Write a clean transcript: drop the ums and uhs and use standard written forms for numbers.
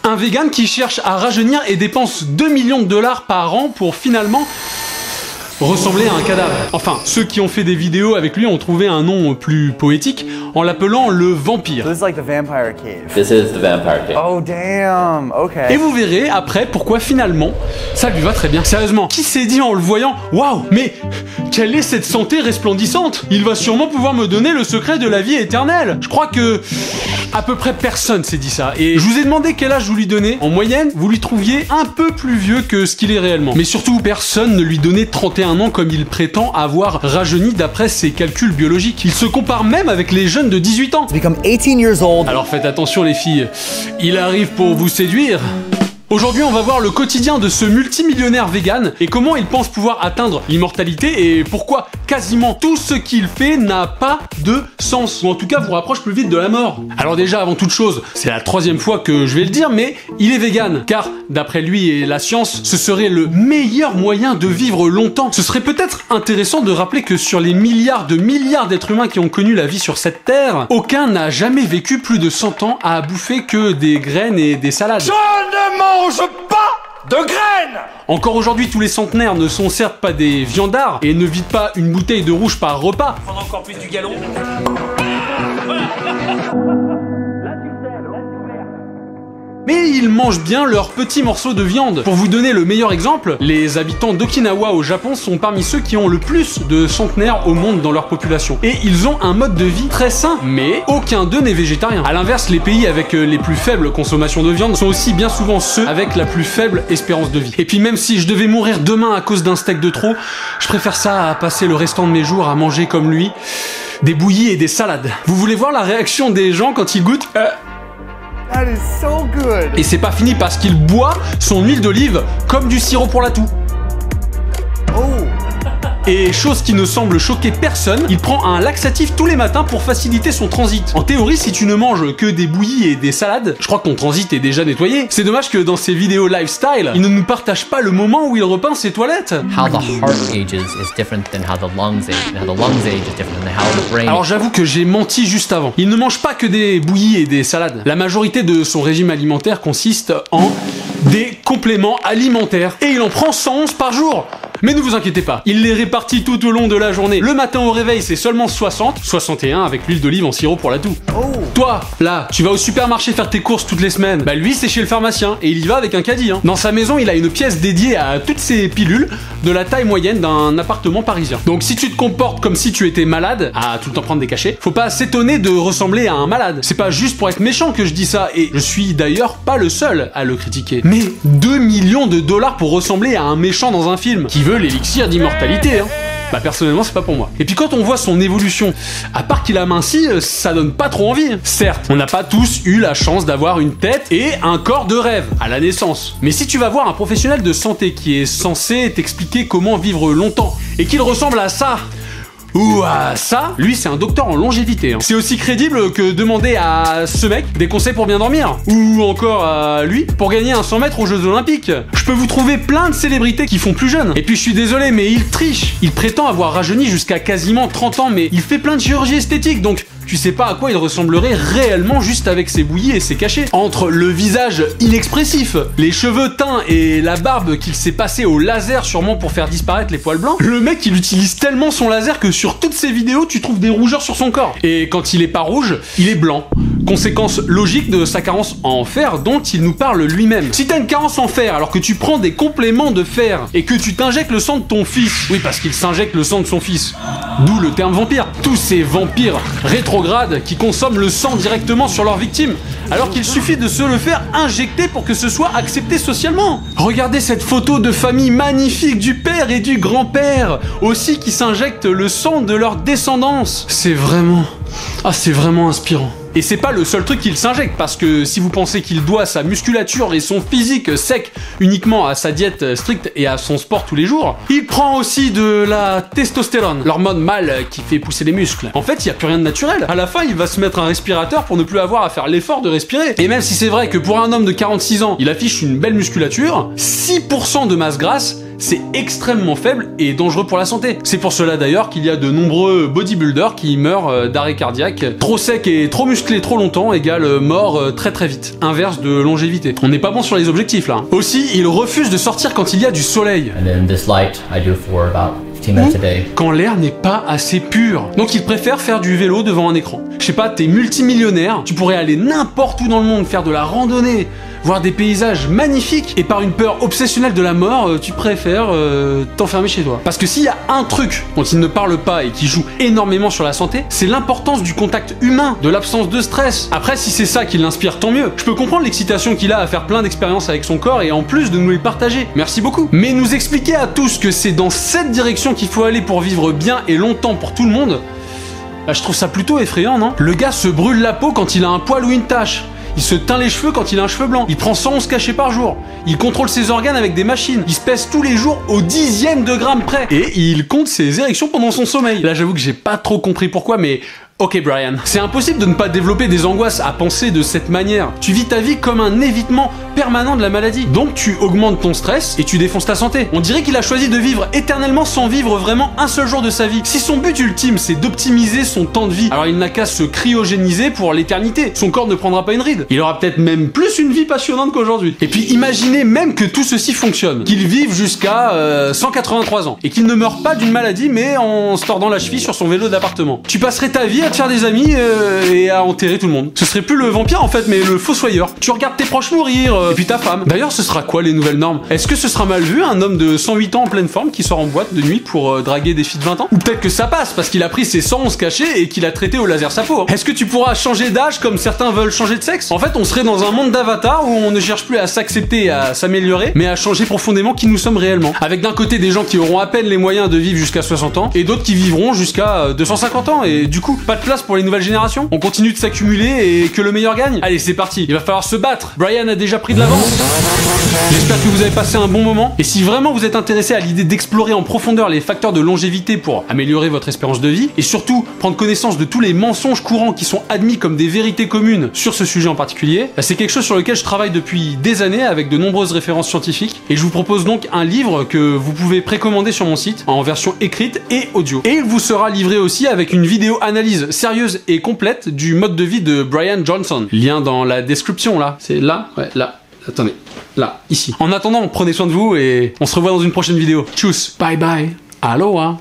Un vegan qui cherche à rajeunir et dépense 2 millions de dollars par an pour finalement ressembler à un cadavre. Enfin, ceux qui ont fait des vidéos avec lui ont trouvé un nom plus poétique en l'appelant le vampire. This is like the vampire cave. This is the vampire cave. Oh damn, okay. Et vous verrez après pourquoi finalement ça lui va très bien. Sérieusement, qui s'est dit en le voyant, waouh, mais quelle est cette santé resplendissante? Il va sûrement pouvoir me donner le secret de la vie éternelle. Je crois que à peu près personne s'est dit ça. Et je vous ai demandé quel âge vous lui donnez. En moyenne, vous lui trouviez un peu plus vieux que ce qu'il est réellement. Mais surtout, personne ne lui donnait 31 ans comme il prétend avoir rajeuni d'après ses calculs biologiques. Il se compare même avec les jeunes de 18 ans. Become 18 years old. Alors faites attention les filles, il arrive pour vous séduire. Aujourd'hui, on va voir le quotidien de ce multimillionnaire vegan et comment il pense pouvoir atteindre l'immortalité et pourquoi quasiment tout ce qu'il fait n'a pas de sens, ou en tout cas vous rapproche plus vite de la mort. Alors déjà, avant toute chose, c'est la 3e fois que je vais le dire, mais il est vegan, car d'après lui et la science, ce serait le meilleur moyen de vivre longtemps. Ce serait peut-être intéressant de rappeler que sur les milliards d'êtres humains qui ont connu la vie sur cette terre, aucun n'a jamais vécu plus de 100 ans à bouffer que des graines et des salades. Je ne mange pas de graines! Encore aujourd'hui, tous les centenaires ne sont certes pas des viandards et ne vident pas une bouteille de rouge par repas. Prendre encore plus du galon. Mais ils mangent bien leurs petits morceaux de viande. Pour vous donner le meilleur exemple, les habitants d'Okinawa au Japon sont parmi ceux qui ont le plus de centenaires au monde dans leur population. Et ils ont un mode de vie très sain, mais aucun d'eux n'est végétarien. A l'inverse, les pays avec les plus faibles consommations de viande sont aussi bien souvent ceux avec la plus faible espérance de vie. Et puis même si je devais mourir demain à cause d'un steak de trop, je préfère ça à passer le restant de mes jours à manger comme lui, des bouillies et des salades. Vous voulez voir la réaction des gens quand ils goûtent That is so good. Et c'est pas fini parce qu'il boit son huile d'olive comme du sirop pour la toux. Oh. Et chose qui ne semble choquer personne, il prend un laxatif tous les matins pour faciliter son transit. En théorie, si tu ne manges que des bouillies et des salades, je crois que ton transit est déjà nettoyé. C'est dommage que dans ses vidéos lifestyle, il ne nous partage pas le moment où il repeint ses toilettes. How the heart ages is different than how the lungs age, and how the lungs age is different than how the brain. Alors j'avoue que j'ai menti juste avant. Il ne mange pas que des bouillies et des salades. La majorité de son régime alimentaire consiste en des compléments alimentaires. Et il en prend 111 par jour. Mais ne vous inquiétez pas, il les répartit tout au long de la journée. Le matin au réveil, c'est seulement 60, 61 avec l'huile d'olive en sirop pour la toux. Oh. Toi, là, tu vas au supermarché faire tes courses toutes les semaines. Bah lui, c'est chez le pharmacien et il y va avec un caddie. Dans sa maison, il a une pièce dédiée à toutes ses pilules de la taille moyenne d'un appartement parisien. Donc si tu te comportes comme si tu étais malade, à tout le temps prendre des cachets, faut pas s'étonner de ressembler à un malade. C'est pas juste pour être méchant que je dis ça, et je suis d'ailleurs pas le seul à le critiquer. Mais 2 millions de dollars pour ressembler à un méchant dans un film qui veut l'élixir d'immortalité, Bah personnellement c'est pas pour moi. Et puis quand on voit son évolution, à part qu'il a minci, ça donne pas trop envie. Certes, on n'a pas tous eu la chance d'avoir une tête et un corps de rêve à la naissance. Mais si tu vas voir un professionnel de santé qui est censé t'expliquer comment vivre longtemps et qu'il ressemble à ça, ou à ça, lui c'est un docteur en longévité. C'est aussi crédible que demander à ce mec des conseils pour bien dormir. Ou encore à lui pour gagner un 100 mètres aux Jeux Olympiques. Je peux vous trouver plein de célébrités qui font plus jeunes. Et puis je suis désolé mais il triche. Il prétend avoir rajeuni jusqu'à quasiment 30 ans mais il fait plein de chirurgie esthétique donc tu sais pas à quoi il ressemblerait réellement juste avec ses bouillies et ses cachets. Entre le visage inexpressif, les cheveux teints et la barbe qu'il s'est passé au laser sûrement pour faire disparaître les poils blancs, le mec il utilise tellement son laser que sur toutes ses vidéos tu trouves des rougeurs sur son corps. Et quand il est pas rouge, il est blanc. Conséquence logique de sa carence en fer dont il nous parle lui-même. Si t'as une carence en fer alors que tu prends des compléments de fer et que tu t'injectes le sang de ton fils, oui parce qu'il s'injecte le sang de son fils, d'où le terme vampire, tous ces vampires rétrogrades qui consomment le sang directement sur leurs victimes, alors qu'il suffit de se le faire injecter pour que ce soit accepté socialement. Regardez cette photo de famille magnifique du père et du grand-père, aussi qui s'injectent le sang de leur descendance. C'est vraiment inspirant. Et c'est pas le seul truc qu'il s'injecte, parce que si vous pensez qu'il doit sa musculature et son physique sec uniquement à sa diète stricte et à son sport tous les jours, il prend aussi de la testostérone, l'hormone mâle qui fait pousser les muscles. En fait, il y a plus rien de naturel. À la fin, il va se mettre un respirateur pour ne plus avoir à faire l'effort de respirer. Et même si c'est vrai que pour un homme de 46 ans, il affiche une belle musculature, 6% de masse grasse, c'est extrêmement faible et dangereux pour la santé. C'est pour cela d'ailleurs qu'il y a de nombreux bodybuilders qui meurent d'arrêt cardiaque. Trop sec et trop musclé trop longtemps égale mort très très vite. Inverse de longévité. On n'est pas bon sur les objectifs là. Aussi, il refuse de sortir quand il y a du soleil. And in this light, I do for about 15 minutes a day. Quand l'air n'est pas assez pur. Donc il préfère faire du vélo devant un écran. Je sais pas, t'es multimillionnaire, tu pourrais aller n'importe où dans le monde, faire de la randonnée, voir des paysages magnifiques, et par une peur obsessionnelle de la mort, tu préfères t'enfermer chez toi. Parce que s'il y a un truc dont il ne parle pas et qui joue énormément sur la santé, c'est l'importance du contact humain, de l'absence de stress. Après, si c'est ça qui l'inspire, tant mieux. Je peux comprendre l'excitation qu'il a à faire plein d'expériences avec son corps et en plus de nous les partager. Merci beaucoup. Mais nous expliquer à tous que c'est dans cette direction qu'il faut aller pour vivre bien et longtemps pour tout le monde, bah, je trouve ça plutôt effrayant, non? Le gars se brûle la peau quand il a un poil ou une tache. Il se teint les cheveux quand il a un cheveu blanc. Il prend 111 cachets par jour. Il contrôle ses organes avec des machines. Il se pèse tous les jours au 10e de gramme près. Et il compte ses érections pendant son sommeil. Là, j'avoue que j'ai pas trop compris pourquoi, mais... Ok Brian, c'est impossible de ne pas développer des angoisses à penser de cette manière. Tu vis ta vie comme un évitement permanent de la maladie. Donc tu augmentes ton stress et tu défonces ta santé. On dirait qu'il a choisi de vivre éternellement sans vivre vraiment un seul jour de sa vie. Si son but ultime c'est d'optimiser son temps de vie, alors il n'a qu'à se cryogéniser pour l'éternité. Son corps ne prendra pas une ride. Il aura peut-être même plus une vie passionnante qu'aujourd'hui. Et puis imaginez même que tout ceci fonctionne. Qu'il vive jusqu'à 183 ans. Et qu'il ne meure pas d'une maladie mais en se tordant la cheville sur son vélo d'appartement. Tu passerais ta vie à te faire des amis et à enterrer tout le monde. Ce serait plus le vampire en fait, mais le fossoyeur. Tu regardes tes proches mourir, et puis ta femme. D'ailleurs, ce sera quoi les nouvelles normes? Est-ce que ce sera mal vu un homme de 108 ans en pleine forme qui sort en boîte de nuit pour draguer des filles de 20 ans? Ou peut-être que ça passe parce qu'il a pris ses 111 cachets et qu'il a traité au laser sa peau. Est-ce que tu pourras changer d'âge comme certains veulent changer de sexe? En fait, on serait dans un monde d'avatar où on ne cherche plus à s'accepter et à s'améliorer, mais à changer profondément qui nous sommes réellement. Avec d'un côté des gens qui auront à peine les moyens de vivre jusqu'à 60 ans et d'autres qui vivront jusqu'à 250 ans et du coup, pas de place pour les nouvelles générations. On continue de s'accumuler et que le meilleur gagne. Allez, c'est parti. Il va falloir se battre. Brian a déjà pris de l'avance. J'espère que vous avez passé un bon moment. Et si vraiment vous êtes intéressé à l'idée d'explorer en profondeur les facteurs de longévité pour améliorer votre espérance de vie et surtout prendre connaissance de tous les mensonges courants qui sont admis comme des vérités communes sur ce sujet en particulier, bah, c'est quelque chose sur lequel je travaille depuis des années avec de nombreuses références scientifiques. Et je vous propose donc un livre que vous pouvez précommander sur mon site en version écrite et audio. Et il vous sera livré aussi avec une vidéo analyse sérieuse et complète du mode de vie de Brian Johnson. Lien dans la description là. C'est là? Ouais, là. Attendez. Là, ici. En attendant, prenez soin de vous et on se revoit dans une prochaine vidéo. Tchuss. Bye bye. Aloha.